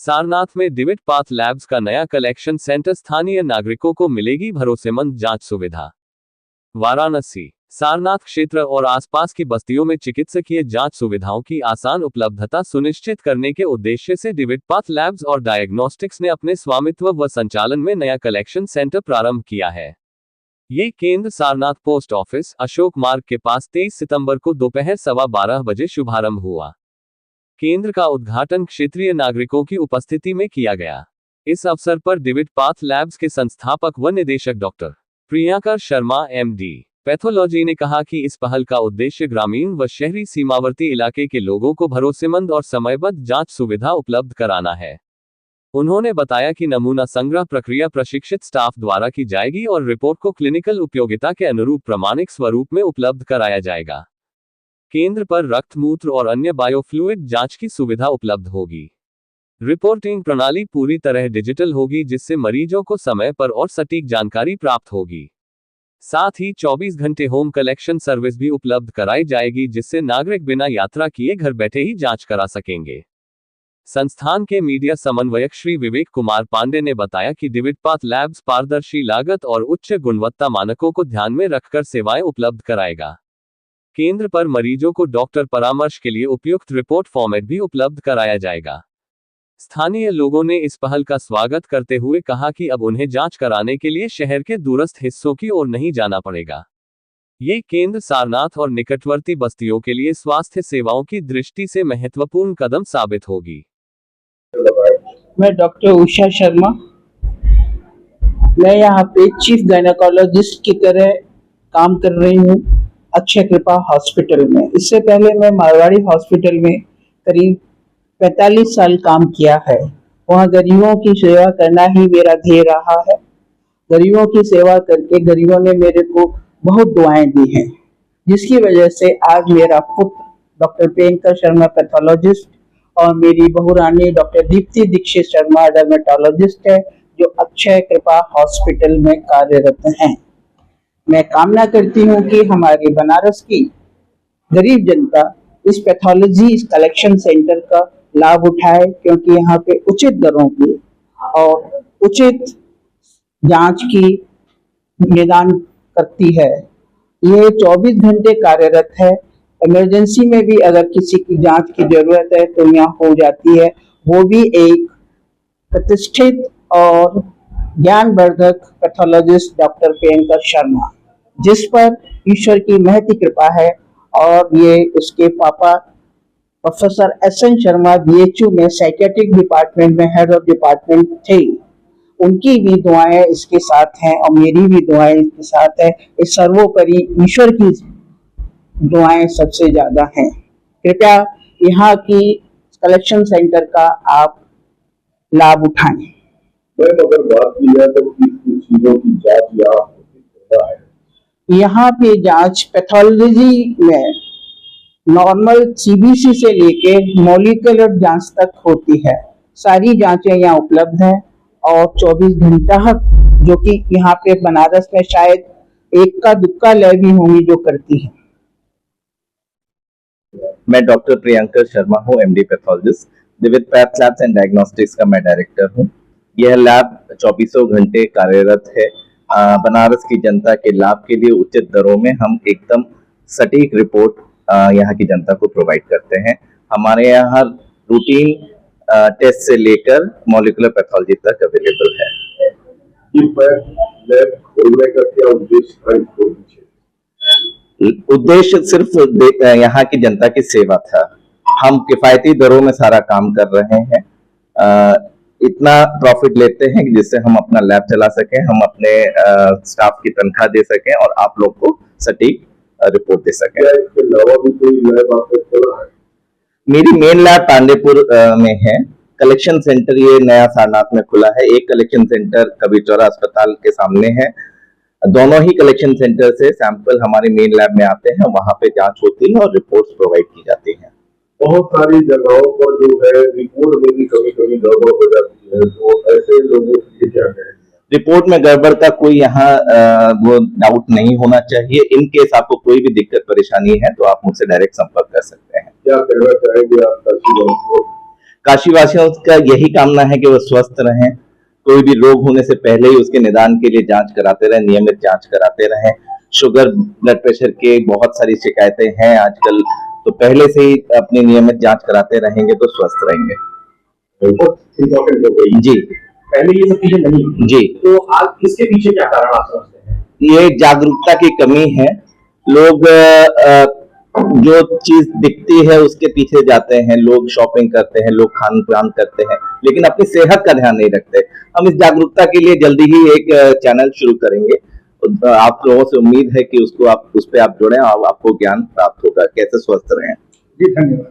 सारनाथ में डिविड path labs का नया कलेक्शन सेंटर, स्थानीय नागरिकों को मिलेगी भरोसेमंद जांच सुविधा। वाराणसी। सारनाथ क्षेत्र और आसपास की बस्तियों में चिकित्सकीय जांच सुविधाओं की आसान उपलब्धता सुनिश्चित करने के उद्देश्य से डिविड पाथ लैब्स और डायग्नोस्टिक्स ने अपने स्वामित्व व संचालन में नया कलेक्शन सेंटर प्रारंभ किया है। ये केंद्र सारनाथ पोस्ट ऑफिस, अशोक मार्ग के पास 23 सितंबर को दोपहर 12:15 बजे शुभारंभ हुआ। केंद्र का उद्घाटन क्षेत्रीय नागरिकों की उपस्थिति में किया गया। इस अवसर पर डिविड पाथ लैब्स के संस्थापक व निदेशक doctor Priyankar Sharma MD pathology ने कहा कि इस पहल का उद्देश्य ग्रामीण व शहरी सीमावर्ती इलाके के लोगों को भरोसेमंद और समयबद्ध जांच सुविधा उपलब्ध कराना है। उन्होंने बताया कि नमूना संग्रह प्रक्रिया प्रशिक्षित स्टाफ द्वारा की जाएगी और रिपोर्ट को क्लिनिकल उपयोगिता के अनुरूप प्रमाणिक स्वरूप में उपलब्ध कराया जाएगा। केंद्र पर रक्त, मूत्र और अन्य बायोफ्लूइड जांच की सुविधा उपलब्ध होगी। रिपोर्टिंग प्रणाली पूरी तरह डिजिटल होगी, जिससे मरीजों को समय पर और सटीक जानकारी प्राप्त होगी। साथ ही 24 घंटे होम कलेक्शन सर्विस भी उपलब्ध कराई जाएगी, जिससे नागरिक बिना यात्रा किए घर बैठे ही जांच करा सकेंगे। संस्थान के मीडिया समन्वयक श्री विवेक कुमार पांडे ने बताया कि डिविड पाथ लैब्स पारदर्शी लागत और उच्च गुणवत्ता मानकों को ध्यान में रखकर सेवाएं उपलब्ध कराएगा। केंद्र पर मरीजों को डॉक्टर परामर्श के लिए उपयुक्त रिपोर्ट फॉर्मेट भी उपलब्ध कराया जाएगा। स्थानीय लोगों ने इस पहल का स्वागत करते हुए कहा कि अब उन्हें जांच कराने के लिए शहर के दूरस्थ हिस्सों की ओर नहीं जाना पड़ेगा। ये केंद्र सारनाथ और निकटवर्ती बस्तियों के लिए स्वास्थ्य सेवाओं की दृष्टि से महत्वपूर्ण कदम साबित होगी। मैं डॉक्टर उषा शर्मा, मैं यहाँ पे चीफ गायनेकोलॉजिस्ट की तरह काम कर रही हूँ अक्षय कृपा हॉस्पिटल में। इससे पहले मैं मारवाड़ी हॉस्पिटल में करीब 45 साल काम किया है। वहाँ गरीबों की सेवा करना ही मेरा ध्येय रहा है। गरीबों की सेवा करके गरीबों ने मेरे को बहुत दुआएं दी हैं, जिसकी वजह से आज मेरा पुत्र डॉक्टर प्रियंकर शर्मा पैथोलॉजिस्ट और मेरी बहू रानी डॉक्टर दीप्ति दीक्षित शर्मा डर्मेटोलॉजिस्ट है, जो अक्षय कृपा हॉस्पिटल में कार्यरत हैं। मैं कामना करती हूँ कि हमारी बनारस की गरीब जनता इस पैथोलॉजी कलेक्शन सेंटर का लाभ उठाए, क्योंकि यहाँ पे उचित दरों की और उचित जांच की निदान करती है। ये 24 घंटे कार्यरत है। इमरजेंसी में भी अगर किसी की जांच की जरूरत है तो यहाँ हो जाती है। वो भी एक प्रतिष्ठित और ज्ञानवर्धक पैथोलॉजिस्ट डॉक्टर प्रियंकर शर्मा, जिस पर ईश्वर की महती कृपा है। और ये उसके पापा प्रोफेसर एस.एन. शर्मा बीएचयू में साइकेट्रिक डिपार्टमेंट में हेड ऑफ डिपार्टमेंट थे। उनकी भी दुआएं इसके साथ हैं और मेरी भी दुआएं इसके साथ है। इस सर्वोपरि ईश्वर की दुआएं सबसे ज्यादा हैं। कृपया यहाँ की कलेक्शन सेंटर का आप लाभ उठाएं। अगर बात की जाए तो किस चीजों की जांच यहाँ है? यहाँ पे जांच पैथोलॉजी में नॉर्मल सीबीसी से लेके मॉलिक्यूलर जांच तक होती है। सारी जांचें यहाँ उपलब्ध हैं और 24 घंटा, जो कि यहाँ पे बनारस में शायद एक का दुक्का लैब भी होंगी जो करती है। मैं डॉक्टर प्रियंकर शर्मा हूँ, एमडी पैथोलॉजिस्ट। डिविड पाथ लैब्स एंड डायग्नोस्टिक्स का मैं डायरेक्टर हूँ। यह लैब 24 घंटे कार्यरत है। बनारस की जनता के लाभ के लिए उचित दरों में हम एकदम सटीक रिपोर्ट यहाँ की जनता को प्रोवाइड करते हैं। हमारे यहाँ रूटीन टेस्ट से लेकर मॉलिक्यूलर पैथोलॉजी तक अवेलेबल है। लैब खोलने का क्या उद्देश्य है? उद्देश्य सिर्फ यहाँ की जनता की सेवा था। हम किफायती दरों में सारा काम कर रहे हैं। इतना प्रॉफिट लेते हैं कि जिससे हम अपना लैब चला सकें, हम अपने स्टाफ की तनख्वाह दे सकें और आप लोग को सटीक रिपोर्ट दे सकें। इसके अलावा भी कोई लैब आपका चला है? मेरी मेन लैब पांडेपुर में है। कलेक्शन सेंटर ये नया सारनाथ में खुला है। एक कलेक्शन सेंटर कबीरचौरा अस्पताल के सामने है। दोनों ही कलेक्शन सेंटर से सैंपल हमारे मेन लैब में आते हैं, वहां पे जांच होती है और रिपोर्ट्स प्रोवाइड की जाती हैं। बहुत सारी जगहों पर जो है रिपोर्ट में भी कभी कभी गड़बड़ हो जाती है, तो ऐसे लोगों के क्या कहेंगे? रिपोर्ट में गड़बड़ का कोई यहाँ वो डाउट नहीं होना चाहिए। इन केस आपको कोई भी दिक्कत परेशानी है तो आप मुझसे डायरेक्ट संपर्क कर सकते हैं। क्या कहना चाहेंगे आप? काशीवासियों का यही कामना है कि वो स्वस्थ रहें, कोई भी रोग होने से पहले ही उसके निदान के लिए जांच कराते रहें, नियमित जांच कराते रहें। शुगर, ब्लड प्रेशर के बहुत सारी शिकायतें हैं आजकल, तो पहले से ही अपनी नियमित जांच कराते रहेंगे तो स्वस्थ रहेंगे। बहुत इम्पोर्टेंट हो गई। जी पहले ये सब चीजें नहीं थी। जी, तो आज इसके पीछे क्या कारण आप समझते हैं? ये जागरूकता की कमी है। लोग जो चीज दिखती है उसके पीछे जाते हैं, लोग शॉपिंग करते हैं, लोग खान पान करते हैं, लेकिन अपनी सेहत का ध्यान नहीं रखते। हम इस जागरूकता के लिए जल्दी ही एक चैनल शुरू करेंगे। आप लोगों से उम्मीद है कि उस पे आप जुड़े और आपको ज्ञान प्राप्त होगा कैसे स्वस्थ रहें। जी धन्यवाद।